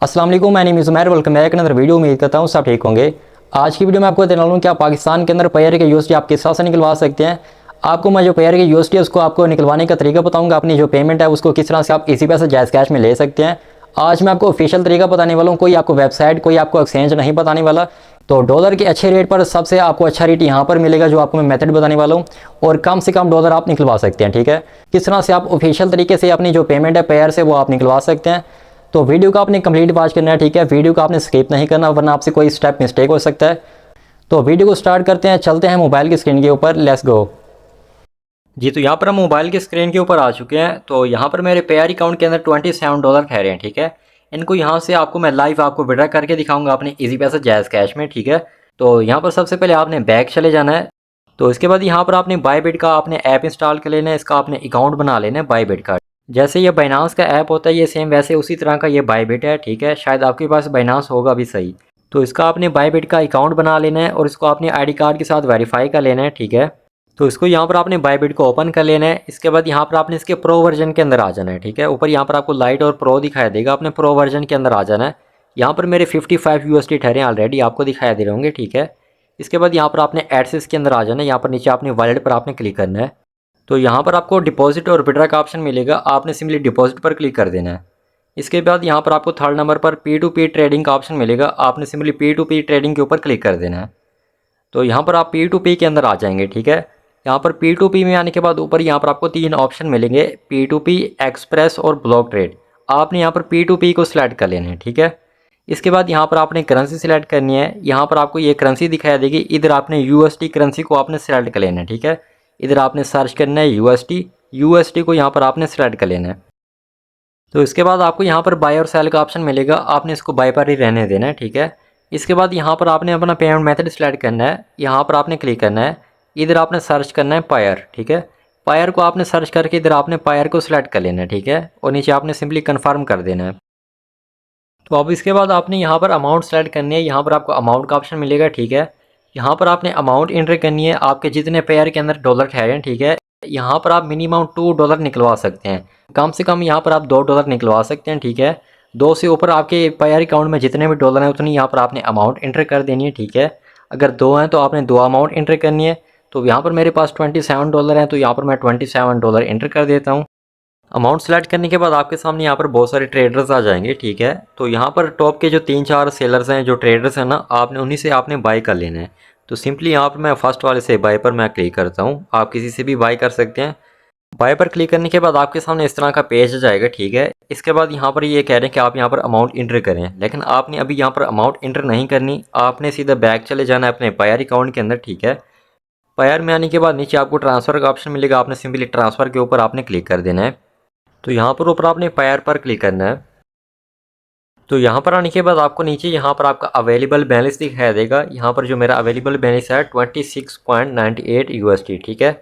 अस्सलाम वालेकुम, मैं name is Umair. Welcome back another video. उम्मीद करता हूँ सब ठीक होंगे। आज की वीडियो में आपको बताने वाला हूँ कि आप पाकिस्तान के अंदर पेयर के यूएसडी आप किस तरह से निकलवा सकते हैं। आपको मैं जो पेयर के यूएसडी है उसको आपको निकलवाने का तरीका बताऊँगा। अपनी जो पेमेंट है उसको किस तरह से आप इसी पैसे जायज़ कैश में ले सकते हैं। आज मैं आपको ऑफिशियल तरीका बताने वाला हूँ, कोई आपको वेबसाइट, कोई आपको एक्सचेंज नहीं बताने वाला। तो डॉलर के अच्छे रेट पर सबसे आपको अच्छा रेट यहाँ पर मिलेगा, जो आपको मैं मेथड बताने वाला हूँ, और कम से कम डॉलर आप निकलवा सकते हैं। ठीक है, किस तरह से आप ऑफिशियल तरीके से अपनी जो पेमेंट है पेयर से वो आप निकलवा सकते हैं। तो वीडियो को आपने कंप्लीट वॉच करना है। ठीक है, वीडियो को आपने स्किप नहीं करना, वरना आपसे कोई स्टेप मिस्टेक हो सकता है। तो वीडियो को स्टार्ट करते हैं, चलते हैं मोबाइल की स्क्रीन के ऊपर। लेट्स गो जी। तो यहाँ पर हम मोबाइल की स्क्रीन के ऊपर आ चुके हैं। तो यहाँ पर मेरे पेयर अकाउंट के अंदर $27 ठहरे हैं। ठीक है, इनको यहाँ से आपको मैं लाइव आपको विड्रॉ करके दिखाऊंगा अपने इजी पैसा जायज़ कैश में। ठीक है, तो यहाँ पर सबसे पहले आपने बैक चले जाना है। तो इसके बाद यहाँ पर आपने बायबिट का आपने ऐप इंस्टॉल कर लेना है, इसका आपने अकाउंट बना लेना है बायबिट का। जैसे ये बाइनांस का ऐप होता है ये सेम वैसे उसी तरह का ये बायबिट है। ठीक है, शायद आपके पास बाइनांस होगा भी सही। तो इसका आपने बायबिट का अकाउंट बना लेना है और इसको आपने आईडी कार्ड के साथ वेरीफाई कर लेना है। ठीक है, तो इसको यहाँ पर आपने बायबिट को ओपन कर लेना है। इसके बाद यहाँ पर आपने इसके प्रो वर्जन के अंदर आ जाना है। ठीक है, ऊपर यहाँ पर आपको लाइट और प्रो दिखाई देगा, आपने प्रो वर्जन के अंदर आ जाना है। यहाँ पर मेरे 55 यूएसडी ठहरे ऑलरेडी आपको दिखाई दे रहे होंगे। ठीक है, इसके बाद यहाँ पर आपने एडसेस के अंदर आ जाना है। यहाँ पर नीचे आपने वॉलेट पर आपने क्लिक करना है। तो यहाँ पर आपको डिपॉजिट और विड्रॉ का ऑप्शन मिलेगा, आपने सिंपली डिपॉजिट पर क्लिक कर देना है। इसके बाद यहाँ पर आपको थर्ड नंबर पर P2P ट्रेडिंग का ऑप्शन मिलेगा, आपने सिंपली P2P ट्रेडिंग के ऊपर क्लिक कर देना है। तो यहाँ पर आप P2P के अंदर आ जाएंगे। ठीक है, यहाँ पर P2P में आने के बाद ऊपर यहाँ पर आपको 3 ऑप्शन मिलेंगे, P2P, एक्सप्रेस और ब्लॉक ट्रेड। आपने यहाँ पर P2P को सिलेक्ट कर लेना है। ठीक है, इसके बाद यहाँ पर आपने करेंसी सिलेक्ट करनी है। यहाँ पर आपको ये करेंसी दिखाई देगी, इधर आपने USD करेंसी को आपने सिलेक्ट कर लेना है। ठीक है, इधर आपने सर्च करना है USD को यहाँ पर आपने सिलेक्ट कर लेना है। तो इसके बाद आपको यहाँ पर बाय और सेल का ऑप्शन मिलेगा, आपने इसको बाय पर ही रहने देना है। ठीक है, इसके बाद यहाँ पर आपने अपना पेमेंट मेथड सिलेक्ट करना है, यहाँ पर आपने क्लिक करना है। इधर आपने सर्च करना है पायर। ठीक है, पायर को आपने सर्च करके इधर आपने पायर को सिलेक्ट कर लेना है। ठीक है, और नीचे आपने सिंपली कन्फर्म कर देना है। तो अब इसके बाद आपने यहाँ पर अमाउंट सेलेक्ट करनी है, यहाँ पर आपको अमाउंट का ऑप्शन मिलेगा। ठीक है, यहाँ पर आपने अमाउंट एंटर करनी है, आपके जितने पेयर के अंदर डॉलर ठहरे हैं। ठीक है, यहाँ पर आप मिनिमम $2 निकलवा सकते हैं, कम से कम यहाँ पर आप $2 निकलवा सकते हैं। ठीक है, 2 से ऊपर आपके पेयर अकाउंट में जितने भी डॉलर हैं उतनी यहाँ पर आपने अमाउंट एंटर कर देनी है। ठीक है, अगर 2 हैं तो आपने 2 अमाउंट एंटर करनी है। तो यहाँ पर मेरे पास $27 हैं, तो यहाँ पर मैं $27 एंटर कर देता हूँ। अमाउंट सेलेक्ट करने के बाद आपके सामने यहाँ पर बहुत सारे ट्रेडर्स आ जाएंगे। ठीक है, तो यहाँ पर टॉप के जो 3-4 सेलर्स हैं, जो ट्रेडर्स हैं ना, आपने उन्हीं से आपने बाय कर लेना है। तो सिंपली यहाँ पर मैं फर्स्ट वाले से बाय पर मैं क्लिक करता हूँ, आप किसी से भी बाय कर सकते हैं। बाय पर क्लिक करने के बाद आपके सामने इस तरह का पेज आ जाएगा। ठीक है, इसके बाद यहाँ पर ये कह रहे हैं कि आप यहाँ पर अमाउंट इंटर करें, लेकिन आपने अभी यहाँ पर अमाउंट इंटर नहीं करनी, आपने सीधा बैक चले जाना है अपने पायर अकाउंट के अंदर। ठीक है, पायर में आने के बाद नीचे आपको ट्रांसफ़र का ऑप्शन मिलेगा, आपने सिंपली ट्रांसफ़र के ऊपर आपने क्लिक कर देना है। तो यहाँ पर ऊपर आपने पायर पर क्लिक करना है। तो यहाँ पर आने के बाद आपको नीचे यहाँ पर आपका अवेलेबल बैलेंस दिखाई देगा। यहाँ पर जो मेरा अवेलेबल बैलेंस है 26.98 USD। ठीक है,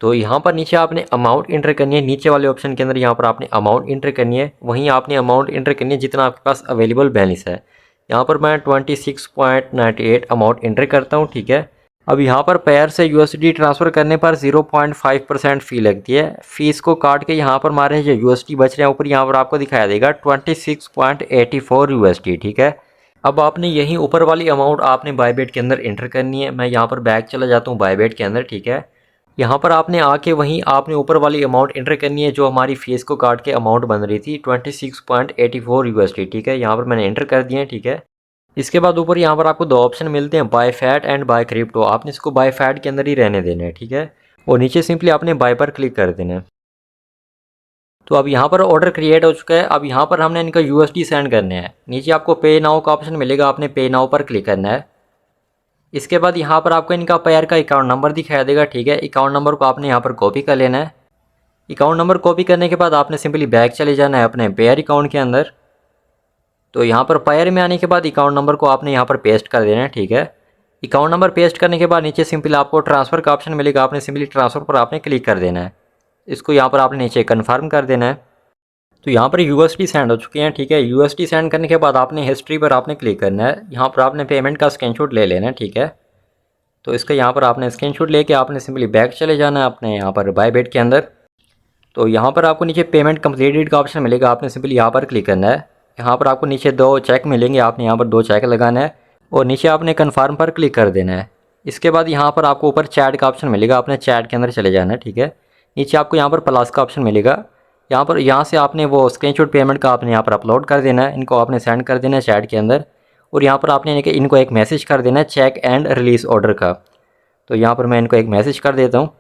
तो यहाँ पर नीचे आपने अमाउंट इंटर करनी है, नीचे वाले ऑप्शन के अंदर यहाँ पर आपने अमाउंट इंटर करनी है, वहीं आपने अमाउंट इंटर करनी है जितना आपके पास अवेलेबल बैलेंस है। यहाँ पर मैं 26.98 अमाउंट इंटर करता हूँ। ठीक है, अब यहाँ पर पेयर से USD ट्रांसफ़र करने पर 0.5% फ़ी लगती है। फ़ीस को काट के यहाँ पर मारे जो USD बच रहे हैं ऊपर यहाँ पर आपको दिखाया देगा 26.84 USD। ठीक है, अब आपने यहीं ऊपर वाली अमाउंट आपने बायबिट के अंदर इंटर करनी है। मैं यहाँ पर बैक चला जाता हूँ बायबिट के अंदर। ठीक है, यहाँ पर आपने आके वहीं आपने ऊपर वाली अमाउंट इंटर करनी है जो हमारी फ़ीस को काट के अमाउंट बन रही थी 26.84 USD। ठीक है, यहाँ पर मैंने इंटर कर दिया है। ठीक है, इसके बाद ऊपर यहाँ पर आपको 2 ऑप्शन मिलते हैं, buy fiat and buy crypto. आपने इसको बाय फैट के अंदर ही रहने देना है। ठीक है, और नीचे सिंपली आपने बाय पर क्लिक कर देना है। तो अब यहाँ पर ऑर्डर क्रिएट हो चुका है। अब यहाँ पर हमने इनका USD सेंड करने हैं। नीचे आपको पे नाउ का ऑप्शन मिलेगा, आपने पे नाउ पर क्लिक करना है। इसके बाद यहाँ पर आपको इनका पेयर का अकाउंट नंबर दिखाई देगा। ठीक है, अकाउंट नंबर को आपने यहाँ पर कॉपी कर लेना है। अकाउंट नंबर कॉपी करने के बाद आपने सिंपली बैक चले जाना है अपने पेयर अकाउंट के अंदर। तो यहाँ पर पायर में आने के बाद अकाउंट नंबर को आपने यहाँ पर पेस्ट कर देना है। ठीक है, अकाउंट नंबर पेस्ट करने के बाद नीचे सिंपली आपको ट्रांसफ़र का ऑप्शन मिलेगा, आपने सिंपली ट्रांसफ़र पर आपने क्लिक कर देना है। इसको यहाँ पर आपने नीचे कन्फर्म कर देना है। तो यहाँ पर USD सेंड हो चुके हैं। ठीक है, USD सेंड करने के बाद आपने हिस्ट्री पर आपने क्लिक करना है, यहाँ पर आपने पेमेंट का स्क्रीनशॉट ले लेना है। ठीक है, तो इसका यहाँ पर आपने स्क्रीनशॉट लेके आपने सिंपली बैक चले जाना है अपने यहाँ पर बायबिट के अंदर। तो यहाँ पर आपको नीचे पेमेंट कम्प्लीटेड का ऑप्शन मिलेगा, आपने सिंपली यहाँ पर क्लिक करना है। यहाँ पर आपको नीचे 2 चेक मिलेंगे, आपने यहाँ पर 2 चेक लगाना है और नीचे आपने कन्फर्म पर क्लिक कर देना है। इसके बाद यहाँ पर आपको ऊपर चैट का ऑप्शन मिलेगा, आपने चैट के अंदर चले जाना है, ठीक है। नीचे आपको यहाँ पर प्लस का ऑप्शन मिलेगा, यहाँ से आपने वो स्क्रीनशॉट पेमेंट का आपने यहाँ पर अपलोड कर देना है, इनको आपने सेंड कर देना है चैट के अंदर। और यहाँ पर आपने इनको एक मैसेज कर देना है चेक एंड रिलीज़ ऑर्डर का। तो यहाँ पर मैं इनको एक मैसेज कर देता हूँ।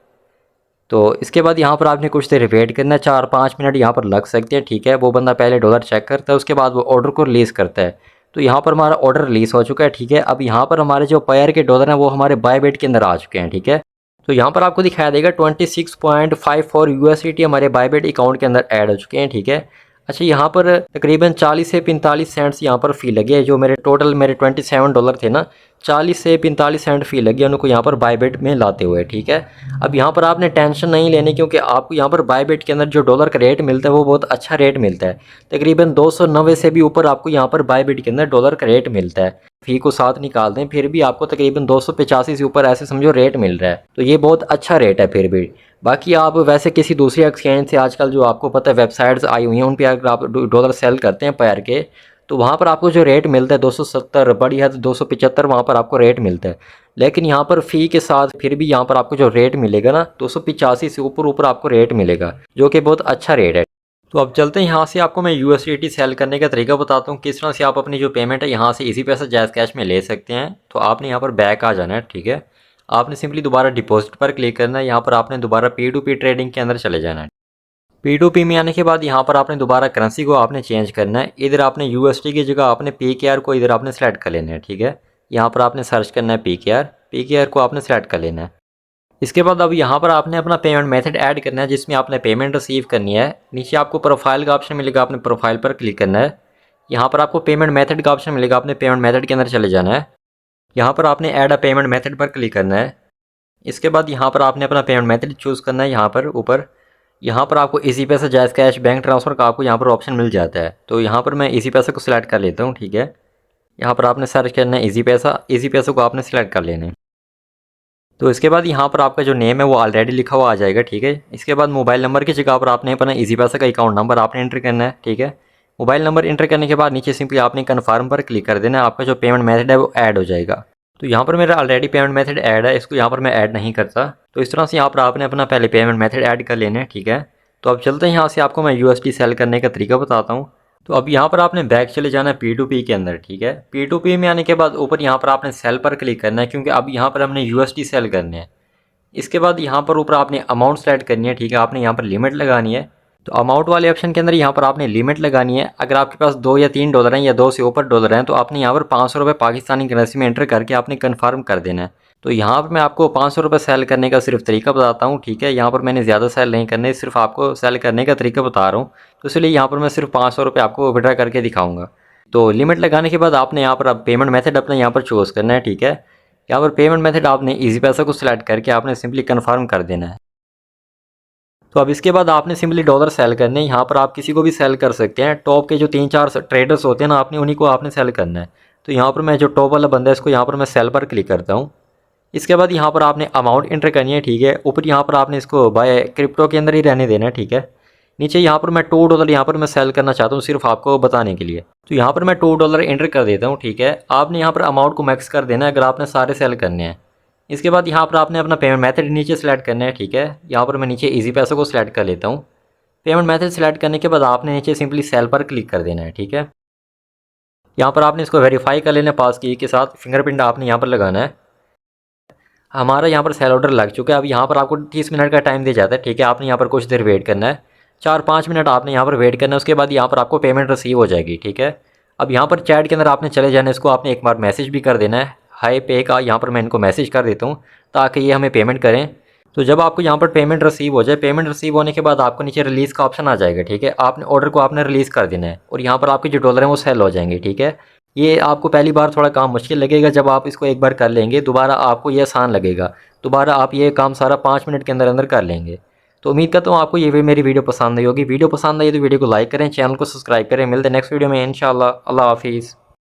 तो इसके बाद यहाँ पर आपने कुछ देर वेट करना है, 4-5 मिनट यहाँ पर लग सकते हैं, ठीक है। वो बंदा पहले डॉलर चेक करता है, उसके बाद वो ऑर्डर को रिलीज़ करता है। तो यहाँ पर हमारा ऑर्डर रिलीज़ हो चुका है, ठीक है। अब यहाँ पर हमारे जो पेयर के डॉलर हैं वो हमारे बायबिट के अंदर आ चुके हैं, ठीक है। तो यहाँ पर आपको दिखाया देगा 26.54 USDT हमारे बायबिट अकाउंट के अंदर ऐड हो चुके हैं, ठीक है। अच्छा, यहाँ पर तकरीबन 40 से 45 सेंट्स यहाँ पर फ़ी लगे हैं। जो मेरे 27 डॉलर थे ना, 40 से 45 सेंट फ़ी लगी है उनको यहाँ पर बायबिट में लाते हुए, ठीक है। अब यहाँ पर आपने टेंशन नहीं लेनी, क्योंकि आपको यहाँ पर बायबिट के अंदर जो डॉलर का रेट मिलता है वो बहुत अच्छा रेट मिलता है। तकरीबन 290 से भी ऊपर आपको यहाँ पर बायबिट के अंदर डॉलर का रेट मिलता है। फ़ी को साथ निकाल दें फिर भी आपको तकरीबन 285 से ऊपर ऐसे समझो रेट मिल रहा है। तो ये बहुत अच्छा रेट है फिर भी। बाकी आप वैसे किसी दूसरी एक्सचेंज से आजकल जो आपको पता है वेबसाइट्स आई हुई हैं, उन पर अगर आप डॉलर सेल करते हैं पेयर के, तो वहाँ पर आपको जो रेट मिलता है 270, बड़ी हद 275 वहाँ पर आपको रेट मिलता है। लेकिन यहाँ पर फ़ी के साथ फिर भी यहाँ पर आपको जो रेट मिलेगा ना 285 से ऊपर आपको रेट मिलेगा, जो कि बहुत अच्छा रेट है। तो अब चलते हैं यहाँ से आपको मैं USDT सेल करने का तरीका बताता हूँ, किस तरह से आप अपनी जो पेमेंट है यहाँ से इजी पैसा जायज़ कैश में ले सकते हैं। तो आपने यहाँ पर बैक आ जाना है, ठीक है। आपने सिंपली दोबारा डिपॉजिट पर क्लिक करना है, यहाँ पर आपने दोबारा P2P ट्रेडिंग के अंदर चले जाना है। P2P में आने के बाद यहाँ पर आपने दोबारा करेंसी को आपने चेंज करना है। इधर आपने USD की जगह आपने PKR को इधर आपने सेलेक्ट कर लेना है, ठीक है। यहाँ पर आपने सर्च करना है PKR को आपने सेलेक्ट कर लेना है। इसके बाद अब यहाँ पर आपने अपना पेमेंट मेथड ऐड करना है जिसमें आपने पेमेंट रिसीव करनी है। नीचे आपको प्रोफाइल का ऑप्शन मिलेगा, आपने प्रोफाइल पर क्लिक करना है। यहाँ पर आपको पेमेंट मेथड का ऑप्शन मिलेगा, आपने पेमेंट मेथड के अंदर चले जाना है। यहाँ पर आपने ऐड अ पेमेंट मेथड पर क्लिक करना है। इसके बाद यहाँ पर आपने अपना पेमेंट मेथड चूज़ करना है। यहाँ पर ऊपर यहाँ पर आपको इजी पैसा, जायज़ कैश, बैंक ट्रांसफ़र का आपको यहाँ पर ऑप्शन मिल जाता है। तो यहाँ पर मैं इजी पैसा को सिलेक्ट कर लेता हूँ, ठीक है। यहाँ पर आपने सर्च करना है इजी पैसा को आपने सिलेक्ट कर लेना है। तो इसके बाद यहाँ पर आपका जो नेम है वो ऑलरेडी लिखा हुआ आ जाएगा, ठीक है। इसके बाद मोबाइल नंबर की जगह पर आपने अपना इजी पैसा का अकाउंट नंबर आपने एंटर करना है, ठीक है। मोबाइल नंबर एंटर करने के बाद नीचे सिंपली आपने कन्फर्म पर क्लिक कर देना है, आपका जो पेमेंट मेथड है वो ऐड हो जाएगा। तो यहाँ पर मेरा ऑलरेडी पेमेंट मेथड ऐड है, इसको यहाँ पर मैं ऐड नहीं करता। तो इस तरह से यहाँ पर आपने अपना पहले पेमेंट मेथड ऐड कर लेना है, ठीक है। तो अब चलते हैं यहाँ से आपको मैं USD सेल करने का तरीका बताता हूँ। तो अब यहाँ पर आपने बैक चले जाना है P2P के अंदर, ठीक है। P2P में आने के बाद ऊपर यहाँ पर आपने सेल पर क्लिक करना है, क्योंकि अब यहाँ पर हमने USD सेल करने हैं। इसके बाद यहाँ पर ऊपर आपने अमाउंट सेलेक्ट करनी है, ठीक है। आपने यहाँ पर लिमिट लगानी है। तो अमाउंट वाले ऑप्शन के अंदर यहाँ पर आपने लिमिट लगानी है। अगर आपके पास 2 या 3 डॉलर हैं या 2 से ऊपर डॉलर हैं तो आपने यहाँ पर 500 रुपये पाकिस्तानी करेंसी में एंटर करके आपने कन्फर्म कर देना है। तो यहाँ पर मैं आपको 500 रुपये सेल करने का सिर्फ तरीका बताता हूँ, ठीक है। यहाँ पर मैंने ज़्यादा सेल नहीं करने, सिर्फ आपको सेल करने का तरीका बता रहा हूँ। तो इसलिए यहाँ पर मैं सिर्फ 500 रुपये आपको विड्रा करके दिखाऊँगा। तो लिमिट लगाने के बाद आपने यहाँ पर पेमेंट मेथड अपना यहाँ पर चूज़ करना है, ठीक है। यहाँ पर पेमेंट मेथड आपने इजी पैसा को सिलेक्ट करके आपने सिंपली कन्फर्म कर देना है। तो अब इसके बाद आपने सिंपली डॉलर सेल करने हैं। यहाँ पर आप किसी को भी सेल कर सकते हैं। टॉप के जो 3-4 ट्रेडर्स होते हैं ना, आपने उन्हीं को आपने सेल करना है। तो यहाँ पर मैं जो टॉप वाला बंदा है इसको यहाँ पर मैं सेल पर क्लिक करता हूँ। इसके बाद यहाँ पर आपने अमाउंट एंटर करनी है, ठीक है। ऊपर यहाँ पर आपने इसको बाय क्रिप्टो के अंदर ही रहने देना है, ठीक है। नीचे यहाँ पर मैं $2 यहाँ पर मैं सेल करना चाहता हूँ सिर्फ आपको बताने के लिए। तो यहाँ पर मैं $2 एंटर कर देता हूँ, ठीक है। आपने यहाँ पर अमाउंट को मैक्स कर देना है अगर आपने सारे सेल करने हैं। इसके बाद यहाँ पर आपने अपना पेमेंट मेथड नीचे सेलेक्ट करना है, ठीक है। यहाँ पर मैं नीचे इजी पैसा को सिलेक्ट कर लेता हूँ। पेमेंट मेथड सेलेक्ट करने के बाद आपने नीचे सिंपली सेल पर क्लिक कर देना है, ठीक है। यहाँ पर आपने इसको वेरीफाई कर लेना है पास की के साथ, फिंगरप्रिंट आपने यहाँ पर लगाना है। हमारा यहाँ पर सेल ऑर्डर लग चुका है। अब यहाँ पर आपको 30 मिनट का टाइम दिया जाता है, ठीक है। आपने यहाँ पर कुछ देर वेट करना है, 4-5 मिनट आपने यहाँ पर वेट करना है। उसके बाद यहाँ पर आपको पेमेंट रिसीव हो जाएगी, ठीक है। अब यहाँ पर चैट के अंदर आपने चले जाना है, इसको आपने एक बार मैसेज भी कर देना है हाई पे का। यहाँ पर मैं इनको मैसेज कर देता हूँ ताकि ये हमें पेमेंट करें। तो जब आपको यहाँ पर पेमेंट रिसीव हो जाए, पेमेंट रिसीव होने के बाद आपको नीचे रिलीज़ का ऑप्शन आ जाएगा, ठीक है। आपने ऑर्डर को आपने रिलीज़ कर देना है और यहाँ पर आपके जो डॉलर हैं वो सेल हो जाएंगे, ठीक है। ये आपको पहली बार थोड़ा काम मुश्किल लगेगा, जब आप इसको एक बार कर लेंगे दोबारा आपको ये आसान लगेगा। दोबारा आप ये काम सारा 5 मिनट के अंदर अंदर कर लेंगे। तो उम्मीद करता हूँ आपको ये मेरी वीडियो पसंद आई होगी। वीडियो पसंद आई तो वीडियो को लाइक करें, चैनल को सब्सक्राइब करें। मिलते हैं नेक्स्ट वीडियो में इंशाल्लाह। अल्लाह हाफिज़।